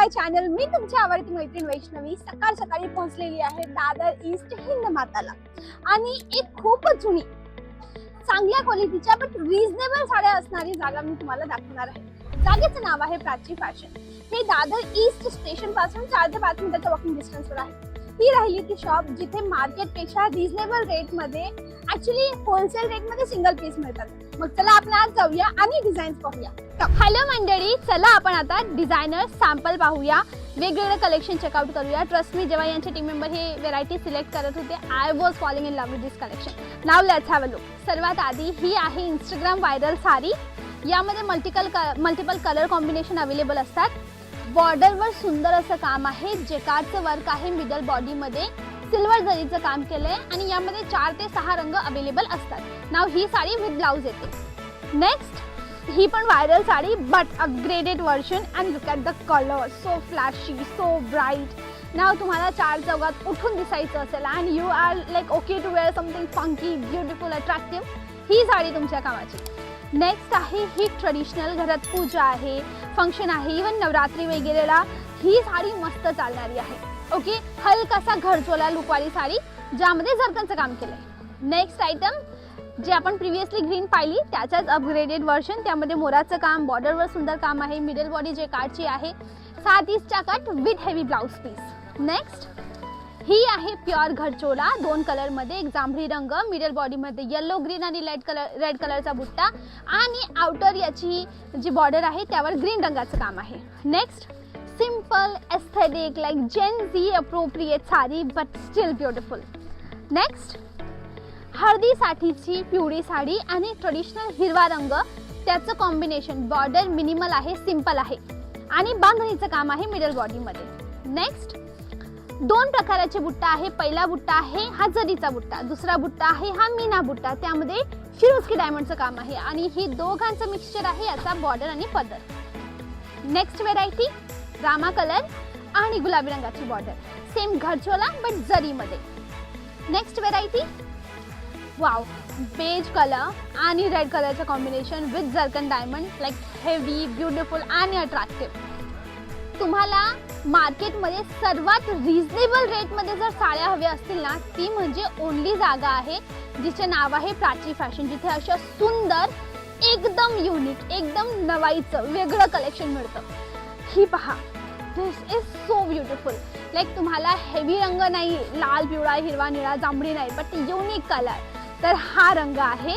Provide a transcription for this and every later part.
माय channel. मी तुमची आवडती मैत्रीण वैष्णवी सकाळ सकाळी पोहोचलेली आहे दादर ईस्ट हिंद माताला आणि एक खूपच जुनी चांगल्या क्वालिटीच्या बट रिझनेबल साड्या असणारी जागा मी तुम्हाला दाखवणार आहे. जागेचं नाव आहे प्राची फॅशन. हे दादर ईस्ट स्टेशन पासून 4 ते 5 मिनिटाच्या वॉकिंग डिस्टन्सवर आहे. ही राहिली ती शॉप जिथे मार्केट पेक्षा रिझनेबल रेट मध्ये ऍक्च्युली होलसेल रेट मध्ये सिंगल पीस मिळतात. मग चला आपण आज जाऊया आणि डिझाईन्स पाहूया. हॅलो मंडळी, चला आपण आता डिझायनर सॅम्पल पाहूया, वेगवेगळे कलेक्शन चेकआउट करूया. ट्रस्ट मी, जेव्हा यांचे टीम मेंबर हे व्हेरायटी सिलेक्ट करत होते, I was falling in love with this collection. Now let's have a look. सर्वात आधी ही आहे इंस्टाग्राम व्हायरल साडी. यामध्ये मल्टिपल कलर कॉम्बिनेशन अवेलेबल असतात. बॉर्डरवर सुंदर असं काम आहे, जेकार्डचं वर्क आहे. मिडल बॉडीमध्ये सिल्वर जरीचं काम केलंय आणि यामध्ये 4 ते 6 रंग अवेलेबल असतात. नाव ही साडी विथ ब्लाउज येते. नेक्स्ट ही पण viral sari but upgraded version and look at the colour, so flashy, so bright. Now तुम्हाला 4 चौघात उठून दिसायचं असेल and you are like okay to wear something funky, beautiful, attractive, ही साडी तुमच्या कामाची. नेक्स्ट आहे ही ट्रेडिशनल, घरात पूजा आहे, फंक्शन आहे, इवन नवरात्री वगैरेला ही साडी मस्त चालणारी आहे. ओके, हलकासा घरचोला लुकवाली साडी ज्यामध्ये जरकनचं काम केलंय. नेक्स्ट आयटम जे आपण प्रिव्हियसली ग्रीन पाहिली त्याच्याच अपग्रेडेड वर्जन. त्यामध्ये मोराचं काम, बॉर्डरवर सुंदर काम आहे, मिडल बॉडी जे कार्डची आहे, 7 इंचचा cut with heavy blouse piece. Next ही आहे प्युअर घरचोला 2 कलरमध्ये, एक जांभळी रंग, मिडल बॉडीमध्ये येलो, ग्रीन आणि रेड कलरचा बुट्टा आणि आउटर याची जी बॉर्डर आहे त्यावर ग्रीन रंगाचं काम आहे. Next simple aesthetic like gen Z appropriate sari but still beautiful. Next हळदीसाठीची पिवळी साडी आणि ट्रेडिशनल हिरवा रंग, त्याचं कॉम्बिनेशन. बॉर्डर मिनिमल आहे, सिंपल आहे आणि बांधणीचं काम आहे मिडल बॉडीमध्ये. नेक्स्ट 2 प्रकाराचे बुट्टा आहे. पहिला बुट्टा आहे हा जरीचा बुट्टा, दुसरा बुट्टा आहे हा मीना बुट्टा, त्यामध्ये फिरोजकी डायमंडचं काम आहे आणि ही दोघांचं मिक्सचर आहे याचा बॉर्डर आणि पदर. नेक्स्ट व्हेरायटी रामा कलर आणि गुलाबी रंगाची बॉर्डर, सेम घरचोला बट जरीमध्ये. Next variety wow, beige colour आणि रेड कलरचं combination with zircon diamond, like heavy, beautiful आणि अट्रॅक्टिव्ह. तुम्हाला मार्केटमध्ये सर्वात रिझनेबल रेटमध्ये जर साड्या हव्या असतील ना, ती म्हणजे ओनली जागा आहे जिचे नाव आहे प्राची फॅशन, जिथे अशा सुंदर, एकदम युनिक, एकदम नवाईचं वेगळं कलेक्शन मिळतं. ही पहा, दिस इज सो ब्युटिफुल. लाईक तुम्हाला हेवी रंग नाही, लाल, पिवळा, हिरवा, निळा, जांभळी नाही, बट युनिक कलर. तर हा रंग आहे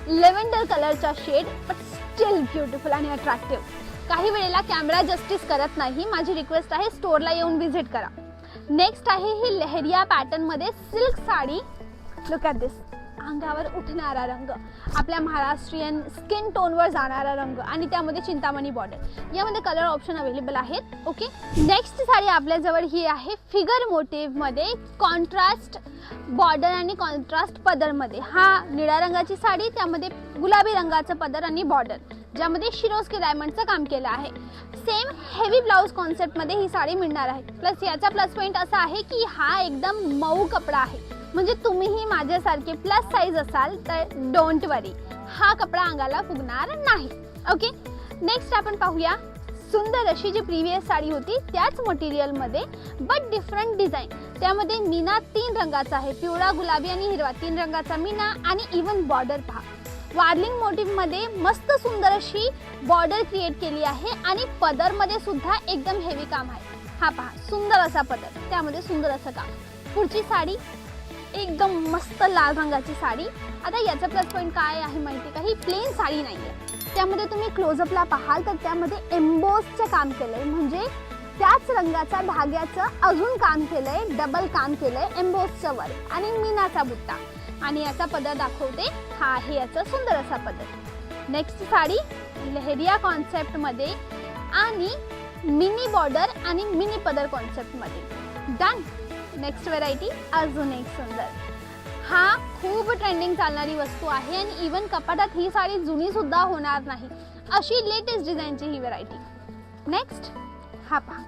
लेव्हेंडर कलरचा शेड बट स्टील ब्युटिफुल आणि अट्रॅक्टिव्ह. काही वेळेला कॅमेरा जस्टिस करत नाही, माझी रिक्वेस्ट आहे स्टोअरला येऊन व्हिजिट करा. नेक्स्ट आहे ही लेहरिया पॅटर्नमध्ये सिल्क साडी. लुक ॲट दिस, अंगावर उठणारा रंग, आपल्या महाराष्ट्रीयन स्किन टोनवर जाणारा रंग आणि त्यामध्ये चिंतामणी बॉर्डर. यामध्ये कलर ऑप्शन अवेलेबल आहेत. ओके, नेक्स्ट साडी आपल्याजवळ ही आहे फिगर मोटिव्हमध्ये, कॉन्ट्रास्ट बॉर्डर आणि कॉन्ट्रास्ट पदरमध्ये. हा निळ्या रंगाची साडी, त्यामध्ये गुलाबी रंगाचं पदर आणि बॉर्डर, ज्यामध्ये शिरोस्की डायमंडचं काम केलं आहे. सेम हेवी ब्लाउज कॉन्सेप्टमध्ये ही साडी मिळणार आहे. प्लस याचा प्लस पॉईंट असा आहे की हा एकदम मऊ कपडा आहे, म्हणजे तुम्हीही माझ्यासारखे प्लस साईज असाल तर डोंट वरी, हा कपडा अंगाला फुगणार नाही. ओके, नेक्स्ट आपण पाहूया सुंदर अशी जी प्रिव्हियस साडी होती त्याच मटेरियलमध्ये बट डिफरंट डिझाईन. त्यामध्ये मीना 3 रंगाचा आहे, पिवळा, गुलाबी आणि हिरवा, 3 रंगाचा मीना आणि इवन बॉर्डर पहा. वार्लिंग मोटिव्हमध्ये मस्त सुंदर अशी बॉर्डर क्रिएट केली आहे आणि पदरमध्ये सुद्धा एकदम हेवी काम आहे. हा पहा, सुंदर असा पदर, त्यामध्ये सुंदर असं काम. पुढची साडी एकदम मस्त लाल रंगाची साडी. आता याचा प्लस पॉईंट काय आहे माहिती का, ही प्लेन साडी नाही आहे, त्यामध्ये तुम्ही क्लोजअपला पाहाल तर त्यामध्ये एम्बोसचं काम केलंय, म्हणजे त्याच रंगाचा धाग्याचं अजून काम केलंय, डबल काम केलंय एम्बोसचं वर आणि मीनाचा बुट्टा आणि याचा पदर दाखवते. हा आहे याचा सुंदर असा पदर. नेक्स्ट साडी लेहरिया कॉन्सेप्टमध्ये आणि मिनी बॉर्डर आणि मिनी पदर कॉन्सेप्टमध्ये. डन. नेक्स्ट व्हेरायटी अजून एक सुंदर, हा खूप ट्रेंडिंग चालणारी वस्तू आहे आणि इवन कपाटात ही साडी जुनी सुद्धा होणार नाही, अशी लेटेस्ट डिझाईनची ही व्हेरायटी. नेक्स्ट हा पहा,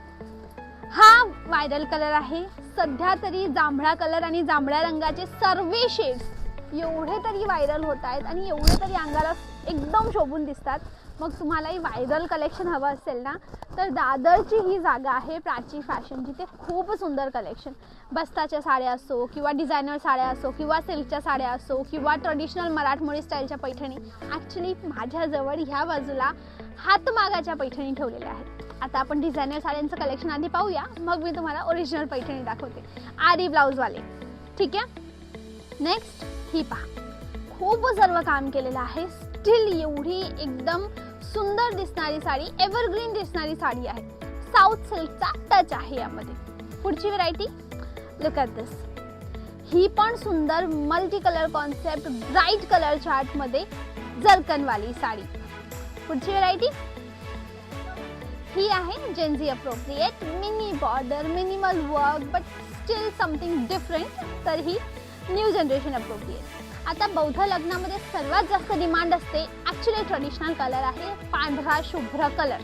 हा व्हायरल कलर आहे सध्या तरी. जांभळा कलर आणि जांभळ्या रंगाचे सर्व शेड्स एवढे तरी व्हायरल होत आहेत आणि एवढे तरी अंगाला एकदम शोभून दिसतात. मग तुम्हालाही व्हायरल कलेक्शन हवं असेल ना, तर दादरची ही जागा आहे प्राची फॅशन, जिथे खूप सुंदर कलेक्शन, बस्ताच्या साड्या असो किंवा डिझायनर साड्या असो किंवा सिल्कच्या साड्या असो किंवा ट्रेडिशनल मराठमोळी स्टाईलच्या पैठणी. ॲक्च्युली माझ्याजवळ ह्या बाजूला हातमागाच्या पैठणी ठेवलेल्या आहेत. आता आपण डिझायनर साड्यांचं कलेक्शन आधी पाहूया, मग मी तुम्हाला ओरिजिनल पैठणी दाखवते, आरी ब्लाऊजवाले. ठीक आहे. नेक्स्ट ही पहा, खूप सर्व काम केलेलं आहे. स्टील एवढी एकदम सुंदर दिसणारी साडी, एव्हरग्रीन दिसणारी साडी आहे. साऊथ सिल्कचा टच आहे यामध्ये. पुढची व्हरायटी, लुक ॲट दिस. ही पण सुंदर multi colour concept, bright colour चार्टमध्ये जरकनवाली साडी. पुढची व्हरायटी ही आहे Gen Z appropriate, mini border, minimal work but still something different, तर ही न्यू जनरेशन अप्रोप्रिएट. आता बौद्ध लग्नामध्ये सर्वात जास्त डिमांड असते ॲक्च्युली ट्रेडिशनल कलर आहे पांढरा शुभ्र कलर.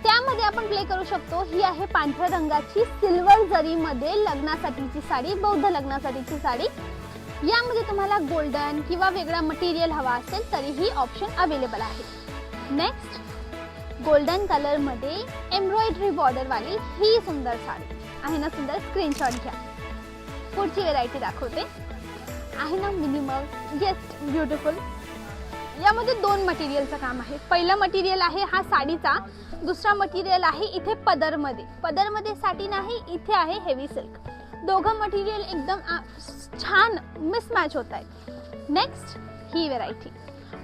त्यामध्ये आपण प्ले करू शकतो. ही आहे पांढऱ्या रंगाची सिल्वर जरीमध्ये लग्नासाठीची साडी, बौद्ध लग्नासाठीची साडी. यामध्ये तुम्हाला गोल्डन किंवा वेगळा मटेरियल हवा असेल तरीही ऑप्शन अवेलेबल आहे. नेक्स्ट, गोल्डन कलरमध्ये एम्ब्रॉयडरी बॉर्डरवाली ही सुंदर साडी आहे ना, सुंदर. स्क्रीनशॉट घ्या. पुढची व्हेरायटी दाखवते, आहे ना मिनिमल, येस ब्युटिफुल. यामध्ये दोन मटेरियलचं काम आहे. पहिला मटेरियल आहे हा साडीचा, दुसरा मटेरियल आहे इथे पदरमध्ये. पदरमध्ये सॅटिन आहे, इथे आहे हेवी सिल्क. दोघं मटेरियल एकदम छान मिसमॅच होत आहे. नेक्स्ट ही व्हेरायटी,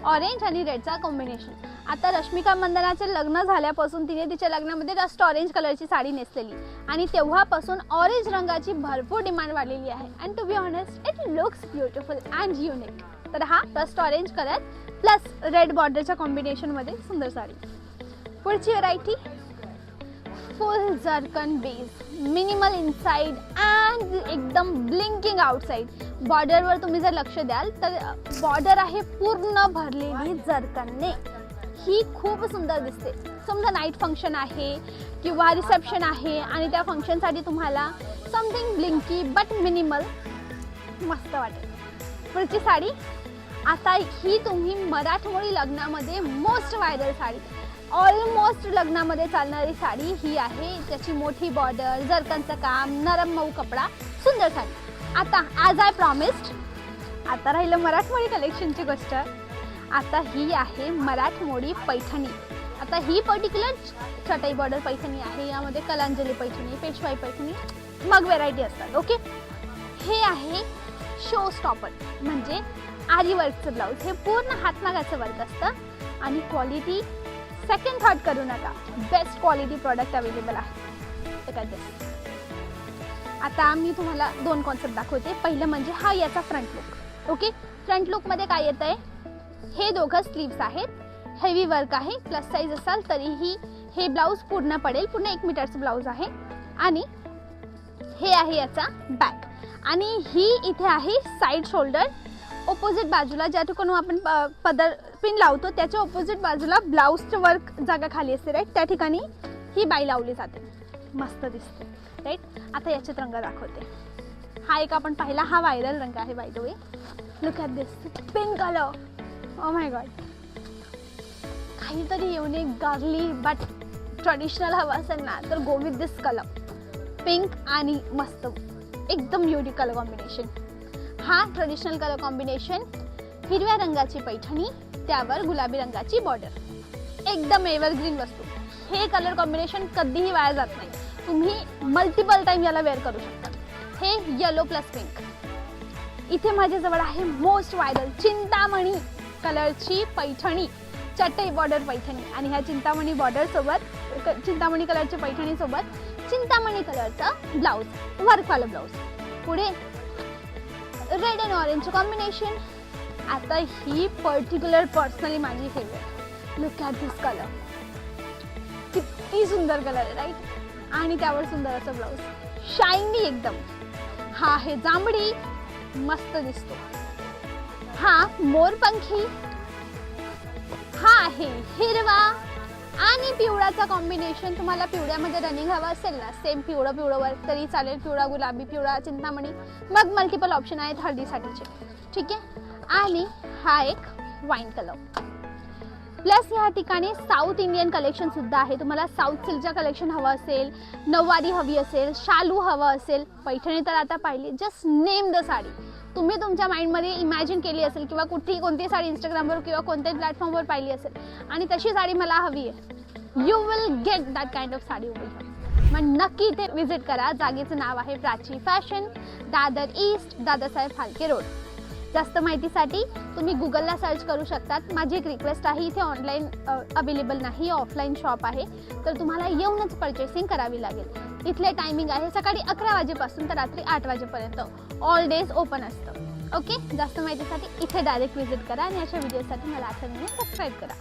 ऑरेंज आणि रेडचा कॉम्बिनेशन. आता रश्मिका मंदानाचे लग्न झाल्यापासून तिने तिच्या लग्नामध्ये रस्ट ऑरेंज कलरची साडी नेसलेली आणि तेव्हापासून ऑरेंज रंगाची भरपूर डिमांड वाढलेली आहे. And to be honest it looks beautiful and unique. तर हा rust orange colour plus red बॉर्डरच्या कॉम्बिनेशनमध्ये सुंदर साडी. पुढची variety, full zircon base, minimal inside and एकदम ब्लिंकिंग आउटसाइड. बॉर्डरवर तुम्ही जर लक्ष द्याल तर बॉर्डर आहे पूर्ण भरलेली जर्कनने. ही खूप सुंदर दिसते. समजा नाईट फंक्शन आहे किंवा रिसेप्शन आहे आणि त्या फंक्शनसाठी तुम्हाला समथिंग ब्लिंकी बट मिनिमल मस्त वाटेल. पुढची साडी, आता ही तुम्ही मराठमोळी लग्नामध्ये मोस्ट व्हायरल साडी, ऑलमोस्ट लग्नामध्ये चालणारी साडी ही आहे. त्याची मोठी बॉर्डर, जरकनचं काम, नरम मऊ कपडा, सुंदर साडी. आता ॲज आय प्रॉमिस्ड, आता राहिलं मराठमोळी कलेक्शनची गोष्ट. आता ही आहे मराठमोळी पैठणी. आता ही पर्टिक्युलर चटई बॉर्डर पैठणी आहे. यामध्ये कलांजली पैठणी, पेशवाई पैठणी, मग व्हेरायटी असतात. ओके. हे आहे शो स्टॉपर, म्हणजे आरी वर्कचं ब्लाऊज. हे पूर्ण हातमागाचं वर्क असतं आणि क्वालिटी सेकंड थॉट करू नका, बेस्ट क्वालिटी प्रॉडक्ट अवेलेबल आहे. आता मी तुम्हाला दोन कॉन्सेप्ट दाखवते. पहिलं म्हणजे हा याचा फ्रंट लुक. ओके. फ्रंट लुकमध्ये काय येतं आहे, हे दोघं स्लीव्स आहेत, हेवी वर्क आहे. प्लस साईज असाल तरीही हे ब्लाऊज पूर्ण पडेल. पूर्ण 1 मीटरचं ब्लाऊज आहे आणि हे आहे याचा बॅक. आणि ही इथे आहे साईड शोल्डर. ऑपोजिट बाजूला ज्या ठिकाणी आपण पदर पिन लावतो त्याच्या ऑपोजिट बाजूला ब्लाऊजचं वर्क जागा खाली असते, राईट. त्या ठिकाणी ही बाई लावली जाते. मस्त दिसते, राईट. आता याच्यात रंग दाखवते. हा एक आपण पाहिला, हा व्हायरल रंग आहे by the way. Look at this pink colour. Oh my God. काहीतरी युनिक गार्ली बट ट्रेडिशनल हवं असेल ना तर go with this colour. Pink आणि मस्त एकदम युनिक कलर कॉम्बिनेशन. हा ट्रेडिशनल कलर कॉम्बिनेशन, हिरव्या रंगाची पैठणी, त्यावर गुलाबी रंगाची बॉर्डर, एकदम एव्हरग्रीन वस्तू. हे कलर कॉम्बिनेशन कधीही वाया जात नाही. तुम्ही मल्टिपल टाइम याला वेअर करू शकता. हे येलो प्लस पिंक. इथे माझ्याजवळ आहे मोस्ट व्हायरल चिंतामणी कलरची पैठणी, चटई बॉर्डर पैठणी. आणि ह्या चिंतामणी बॉर्डर सोबत, चिंतामणी कलरच्या पैठणी सोबत चिंतामणी कलरचा ब्लाऊज, वर्कवाला ब्लाऊज. पुढे रेड अँड ऑरेंज कॉम्बिनेशन. आता ही पर्टिक्युलर पर्सनली माझी favourite. Look at this colour. किती सुंदर कलर आहे, राईट. आणि त्यावर सुंदर असं ब्लाऊज, शायनी एकदम. हा आहे जांभळी, मस्त दिसतो. हा मोरपंखी. हा आहे हिरवा आणि पिवळाचा कॉम्बिनेशन. तुम्हाला पिवळ्यामध्ये रनिंग हवा असेल ना, सेम पिवळं पिवळं वर्क तरी चालेल. पिवळा गुलाबी, पिवळा चिंतामणी, मग मल्टिपल ऑप्शन आहेत हळदीसाठीचे. ठीक आहे. आणि हा एक वाईन कलर. प्लस ह्या ठिकाणी साऊथ इंडियन कलेक्शन सुद्धा आहे. तुम्हाला साऊथ सिल्कचं कलेक्शन हवं असेल, नऊवारी हवी असेल, शालू हवं असेल, पैठणी तर आता पाहिली, जस्ट नेम द साडी. तुम्ही तुमच्या माइंडमध्ये इमॅजिन केली असेल किंवा कोणती साडी इंस्टाग्रामवर किंवा कोणत्याही प्लॅटफॉर्मवर पाहिली असेल आणि तशी साडी मला हवी आहे, you will get that kind of sari over here. मग नक्की इथे विजिट करा. जागेचं नाव आहे Prachi fashion, Dadar east, Dadasaheb Phalke road. जास्त माहितीसाठी तुम्ही गुगलला सर्च करू शकतात. माझी एक रिक्वेस्ट आहे, इथे ऑनलाईन अवेलेबल नाही, ऑफलाईन शॉप आहे, तर तुम्हाला येऊनच परचेसिंग करावी लागेल. इथले टायमिंग आहे सकाळी 11 वाजेपासून तर रात्री 8 वाजेपर्यंत, ऑल डेज ओपन असतं. ओके, जास्त माहितीसाठी इथे डायरेक्ट विजिट करा आणि अशा व्हिडिओसाठी मला आठवणीने सबस्क्राईब करा.